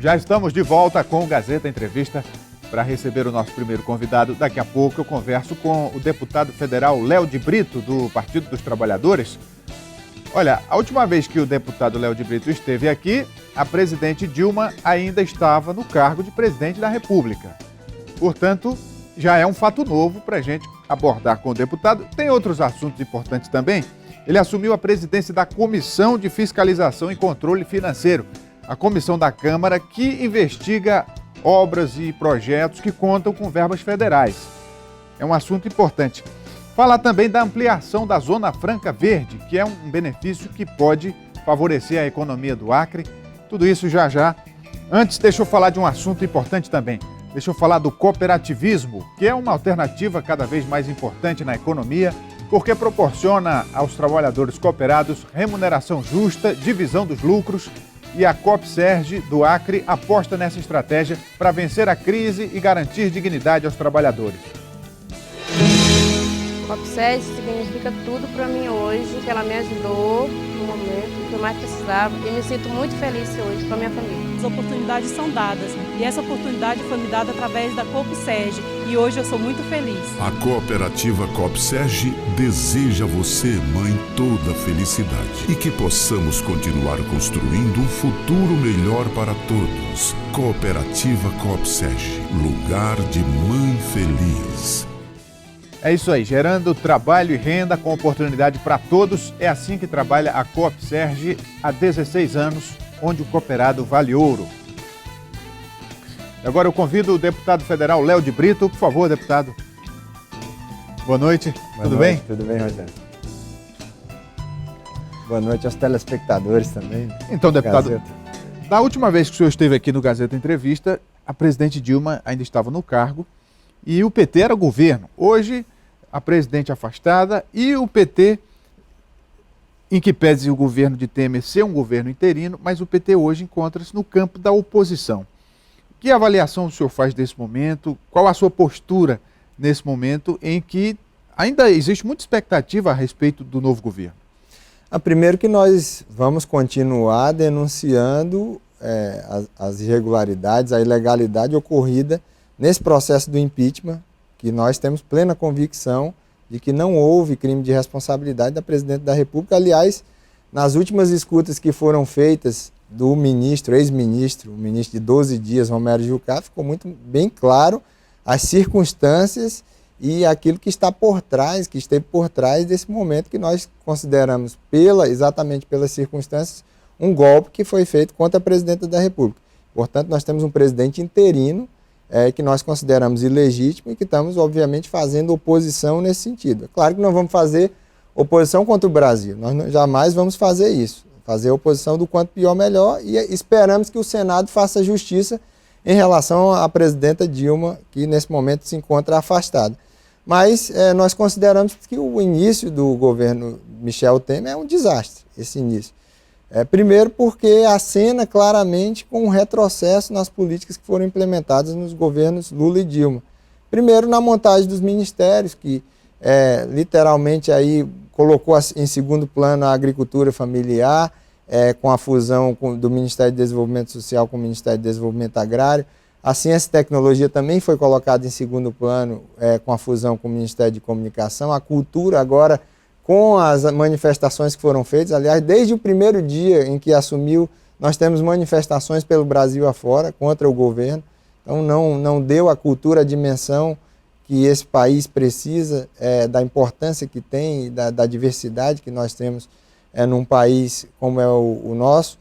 Já estamos de volta com o Gazeta Entrevista. Para receber o nosso primeiro convidado, daqui a pouco eu converso com o deputado federal Léo de Brito, do Partido dos Trabalhadores. Olha, a última vez que o deputado Léo de Brito esteve aqui, a presidente Dilma ainda estava no cargo de presidente da República. Portanto, já é um fato novo para a gente abordar com o deputado. Tem outros assuntos importantes também. Ele assumiu a presidência da Comissão de Fiscalização e Controle Financeiro, a comissão da Câmara que investiga obras e projetos que contam com verbas federais. É um assunto importante. Falar também da ampliação da Zona Franca Verde, que é um benefício que pode favorecer a economia do Acre. Tudo isso já já. Antes, deixa eu falar de um assunto importante também. Deixa eu falar do cooperativismo, que é uma alternativa cada vez mais importante na economia, porque proporciona aos trabalhadores cooperados remuneração justa, divisão dos lucros, e a COPSERG do Acre aposta nessa estratégia para vencer a crise e garantir dignidade aos trabalhadores. COPSERG significa tudo para mim hoje, que ela me ajudou no momento que eu mais precisava e me sinto muito feliz hoje com a minha família. As oportunidades são dadas e essa oportunidade foi me dada através da COPSERG e hoje eu sou muito feliz. A cooperativa COPSERG deseja a você, mãe, toda a felicidade e que possamos continuar construindo um futuro melhor para todos. Cooperativa COPSERG, lugar de mãe feliz. É isso aí, gerando trabalho e renda com oportunidade para todos. É assim que trabalha a COPSERG há 16 anos, onde o cooperado vale ouro. Agora eu convido o deputado federal Léo de Brito. Por favor, deputado. Boa noite. Tudo bem? Tudo bem, Rogério. Boa noite aos telespectadores também. Então, deputado, Gazeta. da última vez que o senhor esteve aqui no Gazeta Entrevista, a presidente Dilma ainda estava no cargo e o PT era governo. Hoje, a presidente afastada e o PT, em que pese o governo de Temer ser um governo interino, mas o PT hoje encontra-se no campo da oposição. Que avaliação o senhor faz desse momento? Qual a sua postura nesse momento em que ainda existe muita expectativa a respeito do novo governo? Primeiro que nós vamos continuar denunciando as irregularidades, a ilegalidade ocorrida nesse processo do impeachment, que nós temos plena convicção de que não houve crime de responsabilidade da presidente da República. Aliás, nas últimas escutas que foram feitas do ministro, ex-ministro, o ministro de 12 dias, Romero Jucá, ficou muito bem claro as circunstâncias e aquilo que está por trás, que esteve por trás desse momento que nós consideramos, exatamente pelas circunstâncias, um golpe que foi feito contra a presidenta da República. Portanto, nós temos um presidente interino que nós consideramos ilegítimo e que estamos, obviamente, fazendo oposição nesse sentido. É claro que não vamos fazer oposição contra o Brasil, nós jamais vamos fazer isso, fazer oposição do quanto pior melhor e esperamos que o Senado faça justiça em relação à presidenta Dilma, que nesse momento se encontra afastada. Mas nós consideramos que o início do governo Michel Temer é um desastre, esse início. Primeiro porque acena claramente com um retrocesso nas políticas que foram implementadas nos governos Lula e Dilma. Primeiro na montagem dos ministérios, que literalmente aí colocou em segundo plano a agricultura familiar, com a fusão do Ministério de Desenvolvimento Social com o Ministério de Desenvolvimento Agrário. A ciência e tecnologia também foi colocada em segundo plano com a fusão com o Ministério de Comunicação. A cultura agora, com as manifestações que foram feitas, aliás, desde o primeiro dia em que assumiu, nós temos manifestações pelo Brasil afora contra o governo. Então não deu à cultura a dimensão que esse país precisa, da importância que tem, da diversidade que nós temos num país como é o nosso,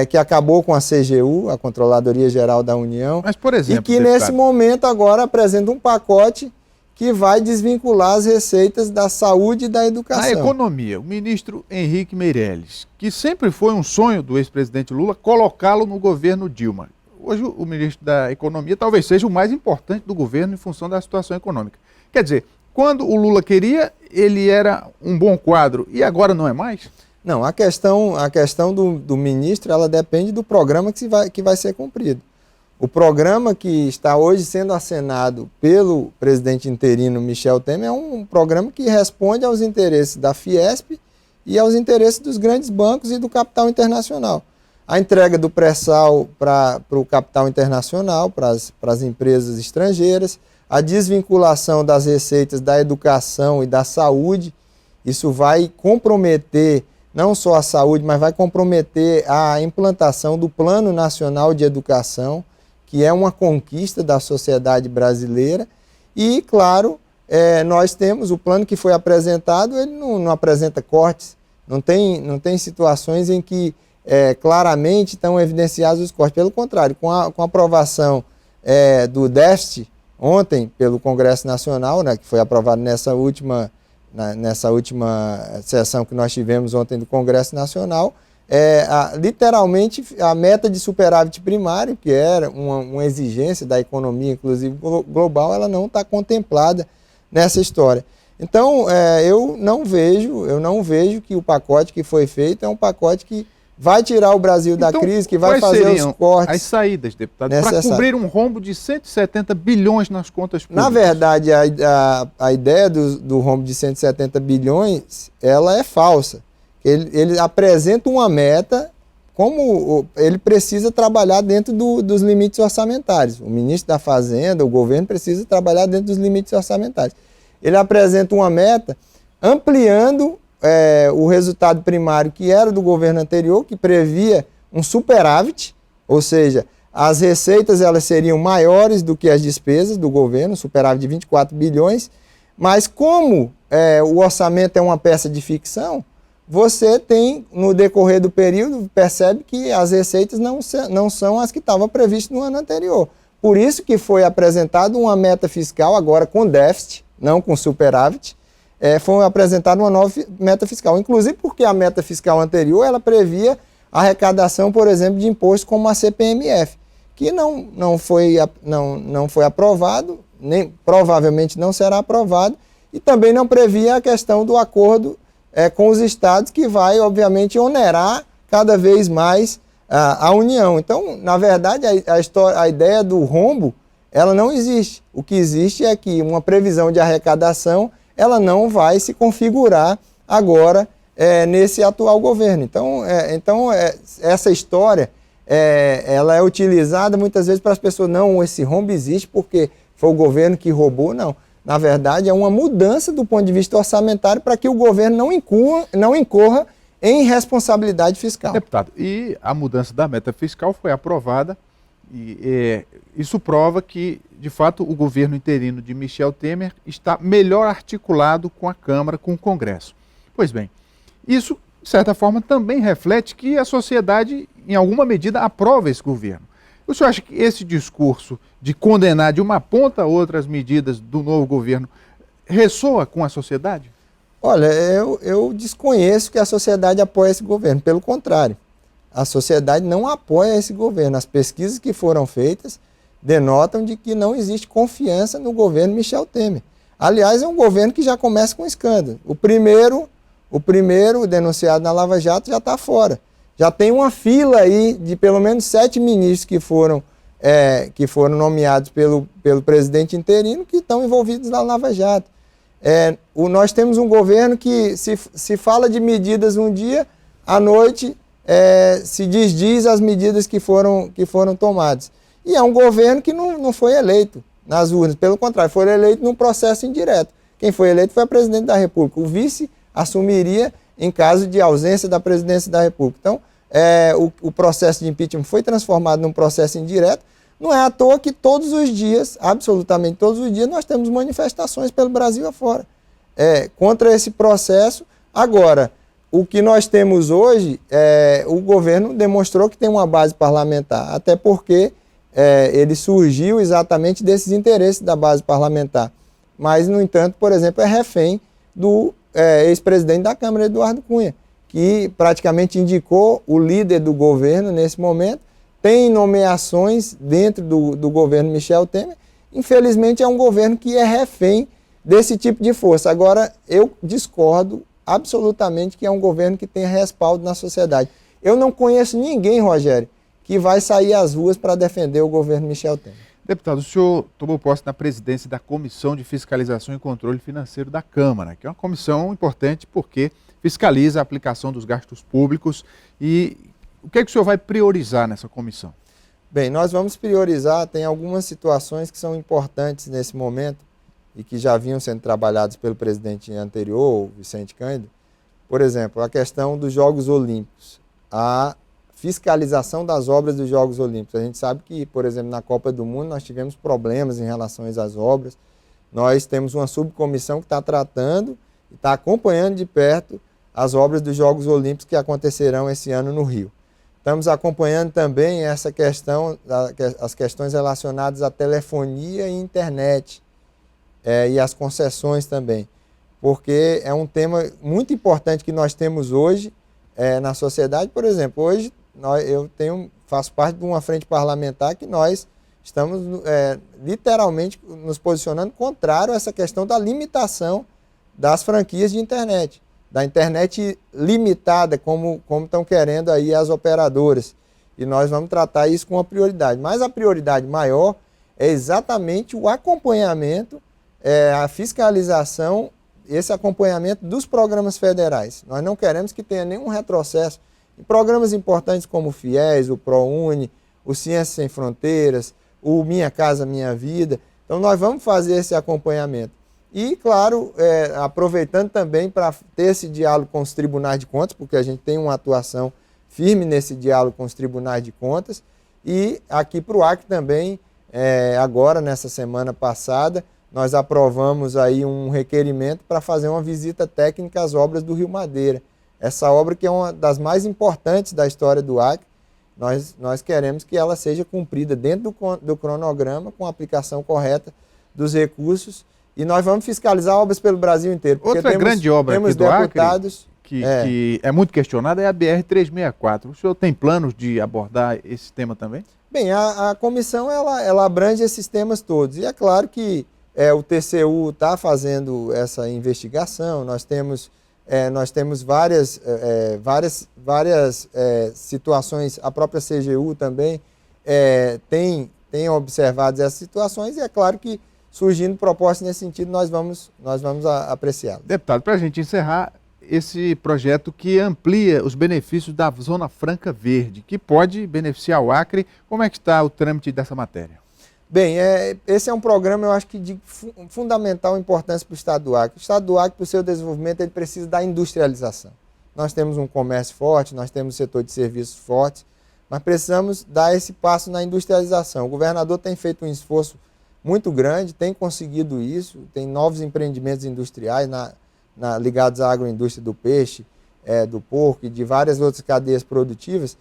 que acabou com a CGU, a Controladoria Geral da União. Mas, por exemplo, e que nesse momento agora apresenta um pacote que vai desvincular as receitas da saúde e da educação. Na economia, o ministro Henrique Meirelles, que sempre foi um sonho do ex-presidente Lula, colocá-lo no governo Dilma. Hoje o ministro da Economia talvez seja o mais importante do governo em função da situação econômica. Quer dizer, quando o Lula queria, ele era um bom quadro e agora não é mais? Não, a questão do ministro, ela depende do programa que vai ser cumprido. O programa que está hoje sendo acenado pelo presidente interino Michel Temer é um programa que responde aos interesses da Fiesp e aos interesses dos grandes bancos e do capital internacional. a entrega do pré-sal para o capital internacional, para as empresas estrangeiras, a desvinculação das receitas da educação e da saúde. Isso vai comprometer não só a saúde, mas vai comprometer a implantação do Plano Nacional de Educação, que é uma conquista da sociedade brasileira. E, claro, nós temos o plano que foi apresentado, ele não apresenta cortes, não tem situações em que claramente estão evidenciados os cortes. Pelo contrário, com a aprovação do déficit ontem pelo Congresso Nacional, né, que foi aprovado nessa última sessão que nós tivemos ontem do Congresso Nacional, literalmente a meta de superávit primário, que era uma exigência da economia, inclusive global, ela não está contemplada nessa história. Então, eu não vejo que o pacote que foi feito é um pacote que vai tirar o Brasil da crise, que vai fazer os cortes. As saídas, deputado, para cobrir um rombo de 170 bilhões nas contas públicas? Na verdade, a ideia do rombo de 170 bilhões, ela é falsa. Ele apresenta uma meta, como ele precisa trabalhar dentro dos limites orçamentários. O ministro da Fazenda, o governo precisa trabalhar dentro dos limites orçamentários. Ele apresenta uma meta ampliando o resultado primário que era do governo anterior, que previa um superávit, ou seja, as receitas elas seriam maiores do que as despesas do governo, superávit de 24 bilhões, mas como o orçamento é uma peça de ficção, você tem, no decorrer do período, percebe que as receitas não são as que estavam previstas no ano anterior. Por isso que foi apresentada uma meta fiscal, agora com déficit, não com superávit, foi apresentada uma nova meta fiscal. Inclusive porque a meta fiscal anterior, ela previa a arrecadação, por exemplo, de impostos como a CPMF, que não foi aprovado, nem provavelmente não será aprovado, e também não previa a questão do acordo com os estados, que vai, obviamente, onerar cada vez mais a União. Então, na verdade, a ideia do rombo, ela não existe. O que existe é que uma previsão de arrecadação, ela não vai se configurar agora nesse atual governo. Então, essa história, ela é utilizada muitas vezes para as pessoas, não, esse rombo existe porque foi o governo que roubou, não. Na verdade, é uma mudança do ponto de vista orçamentário para que o governo não incorra em responsabilidade fiscal. Deputado, e a mudança da meta fiscal foi aprovada, e isso prova que, de fato, o governo interino de Michel Temer está melhor articulado com a Câmara, com o Congresso. Pois bem, isso, de certa forma, também reflete que a sociedade, em alguma medida, aprova esse governo. O senhor acha que esse discurso de condenar de uma ponta a outra as medidas do novo governo ressoa com a sociedade? Olha, eu desconheço que a sociedade apoie esse governo. Pelo contrário, a sociedade não apoia esse governo. As pesquisas que foram feitas denotam de que não existe confiança no governo Michel Temer. Aliás, é um governo que já começa com escândalo. O primeiro denunciado na Lava Jato já está fora. Já tem uma fila aí de pelo menos 7 ministros que foram nomeados pelo presidente interino, que estão envolvidos na Lava Jato. Nós temos um governo que se fala de medidas um dia, à noite se desdiz as medidas que foram tomadas. E é um governo que não foi eleito nas urnas, pelo contrário, foi eleito num processo indireto. Quem foi eleito foi a presidente da República. O vice assumiria em caso de ausência da presidência da República. Então, o processo de impeachment foi transformado num processo indireto. Não é à toa que todos os dias, absolutamente todos os dias, nós temos manifestações pelo Brasil afora contra esse processo. Agora, o que nós temos hoje, o governo demonstrou que tem uma base parlamentar, até porque ele surgiu exatamente desses interesses da base parlamentar. Mas, no entanto, por exemplo, é refém do ex-presidente da Câmara, Eduardo Cunha, que praticamente indicou o líder do governo nesse momento, tem nomeações dentro do governo Michel Temer. Infelizmente, é um governo que é refém desse tipo de força. Agora, eu discordo absolutamente que é um governo que tem respaldo na sociedade. Eu não conheço ninguém, Rogério, que vai sair às ruas para defender o governo Michel Temer. Deputado, o senhor tomou posse na presidência da Comissão de Fiscalização e Controle Financeiro da Câmara, que é uma comissão importante porque fiscaliza a aplicação dos gastos públicos, e O que é que o senhor vai priorizar nessa comissão? Bem, nós vamos priorizar, tem algumas situações que são importantes nesse momento e que já vinham sendo trabalhadas pelo presidente anterior, Vicente Cândido. Por exemplo, a questão dos Jogos Olímpicos, a fiscalização das obras dos Jogos Olímpicos. A gente sabe que, por exemplo, na Copa do Mundo nós tivemos problemas em relação às obras. Nós temos uma subcomissão que está tratando e está acompanhando de perto as obras dos Jogos Olímpicos que acontecerão esse ano no Rio. Estamos acompanhando também essa questão, as questões relacionadas à telefonia e internet e as concessões também, porque é um tema muito importante que nós temos hoje na sociedade. Por exemplo, hoje faço parte de uma frente parlamentar que nós estamos literalmente nos posicionando contrário a essa questão da limitação das franquias de internet, da internet limitada, como estão querendo aí as operadoras. E nós vamos tratar isso com uma prioridade. Mas a prioridade maior é exatamente o acompanhamento, a fiscalização, esse acompanhamento dos programas federais. Nós não queremos que tenha nenhum retrocesso em programas importantes como o FIES, o ProUni, o Ciências Sem Fronteiras, o Minha Casa Minha Vida. Então nós vamos fazer esse acompanhamento. E, claro, aproveitando também para ter esse diálogo com os tribunais de contas, porque a gente tem uma atuação firme nesse diálogo com os tribunais de contas. E aqui para o Acre também, agora, nessa semana passada, nós aprovamos aí um requerimento para fazer uma visita técnica às obras do Rio Madeira. Essa obra que é uma das mais importantes da história do Acre, nós queremos que ela seja cumprida dentro do cronograma, com a aplicação correta dos recursos. E nós vamos fiscalizar obras pelo Brasil inteiro. Outra grande obra aqui do Acre, que é muito questionada, é a BR-364. O senhor tem planos de abordar esse tema também? Bem, a comissão ela abrange esses temas todos. E é claro que o TCU está fazendo essa investigação. Nós temos várias situações, a própria CGU também tem observado essas situações, e é claro que, surgindo propostas nesse sentido, nós vamos apreciá-las. Deputado, para a gente encerrar, esse projeto que amplia os benefícios da Zona Franca Verde, que pode beneficiar o Acre, como é que está o trâmite dessa matéria? Bem, esse é um programa, eu acho que de fundamental importância para o Estado do Acre. O Estado do Acre, para o seu desenvolvimento, ele precisa da industrialização. Nós temos um comércio forte, nós temos um setor de serviços forte, mas precisamos dar esse passo na industrialização. O governador tem feito um esforço muito grande, tem conseguido isso, tem novos empreendimentos industriais ligados à agroindústria do peixe, do porco e de várias outras cadeias produtivas,